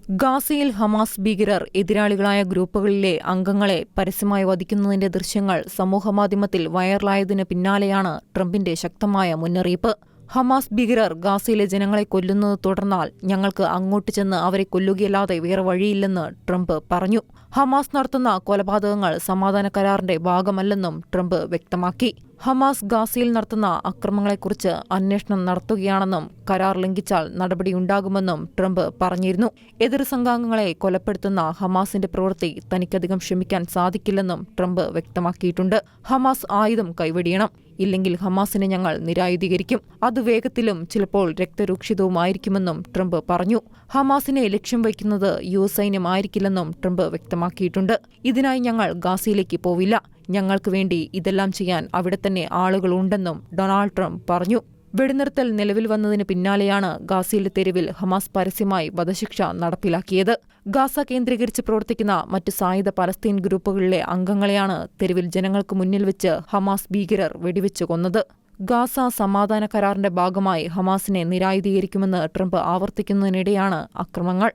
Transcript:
ഗാസയിൽ ഹമാസ് ഭീകരർ എതിരാളികളായ ഗ്രൂപ്പുകളിലെ അംഗങ്ങളെ പരസ്യമായി വധിക്കുന്നതിന്റെ ദൃശ്യങ്ങൾ സമൂഹമാധ്യമത്തിൽ വൈറലായതിനു പിന്നാലെയാണ് ട്രംപിന്റെ ശക്തമായ മുന്നറിയിപ്പ്. ഹമാസ് ഭീകരർ ഗാസയിലെ ജനങ്ങളെ കൊല്ലുന്നത് തുടർന്നാൽ ഞങ്ങൾക്ക് അങ്ങോട്ട് ചെന്ന് അവരെ കൊല്ലുകയല്ലാതെ വേറെ വഴിയില്ലെന്ന് ട്രംപ് പറഞ്ഞു. ഹമാസ് നടത്തുന്ന കൊലപാതകങ്ങൾ സമാധാന കരാറിന്റെ ഭാഗമല്ലെന്നും ട്രംപ് വ്യക്തമാക്കി. ഹമാസ് ഗാസയിൽ നടത്തുന്ന അക്രമങ്ങളെക്കുറിച്ച് അന്വേഷണം നടത്തുകയാണെന്നും കരാർ ലംഘിച്ചാൽ നടപടിയുണ്ടാകുമെന്നും ട്രംപ് പറഞ്ഞിരുന്നു. എതിർ സംഘാംഗങ്ങളെ കൊലപ്പെടുത്തുന്ന ഹമാസിന്റെ പ്രവൃത്തി തനിക്കധികം ക്ഷമിക്കാൻ സാധിക്കില്ലെന്നും ട്രംപ് വ്യക്തമാക്കിയിട്ടുണ്ട്. ഹമാസ് ആയുധം കൈവെടിയണം, ഇല്ലെങ്കിൽ ഹമാസിനെ ഞങ്ങൾ നിരായുധീകരിക്കും. അത് വേഗത്തിലും ചിലപ്പോൾ രക്തരൂക്ഷിതവുമായിരിക്കുമെന്നും ട്രംപ് പറഞ്ഞു. ഹമാസിനെ ലക്ഷ്യം വയ്ക്കുന്നത് യുഎസ് സൈന്യമായിരിക്കില്ലെന്നും ട്രംപ് വ്യക്തമാക്കിയിട്ടുണ്ട്. ഇതിനായി ഞങ്ങൾ ഗാസയിലേക്ക് പോവില്ല, ഞങ്ങൾക്ക് വേണ്ടി ഇതെല്ലാം ചെയ്യാൻ അവിടെ തന്നെ ആളുകളുണ്ടെന്നും ഡൊണാൾഡ് ട്രംപ് പറഞ്ഞു. വെടിനിർത്തൽ നിലവിൽ വന്നതിന് പിന്നാലെയാണ് ഗാസയിലെ തെരുവിൽ ഹമാസ് പരസ്യമായി വധശിക്ഷ നടപ്പിലാക്കിയത്. ഗാസ കേന്ദ്രീകരിച്ച് പ്രവർത്തിക്കുന്ന മറ്റ് സായുധ പലസ്തീൻ ഗ്രൂപ്പുകളിലെ അംഗങ്ങളെയാണ് തെരുവിൽ ജനങ്ങൾക്ക് മുന്നിൽ വെച്ച് ഹമാസ് ഭീകരർ വെടിവെച്ച് കൊന്നത്. ഗാസ സമാധാന കരാറിന്റെ ഭാഗമായി ഹമാസിനെ നിരായുധീകരിക്കുമെന്ന് ട്രംപ് ആവർത്തിക്കുന്നതിനിടെയാണ് അക്രമങ്ങൾ.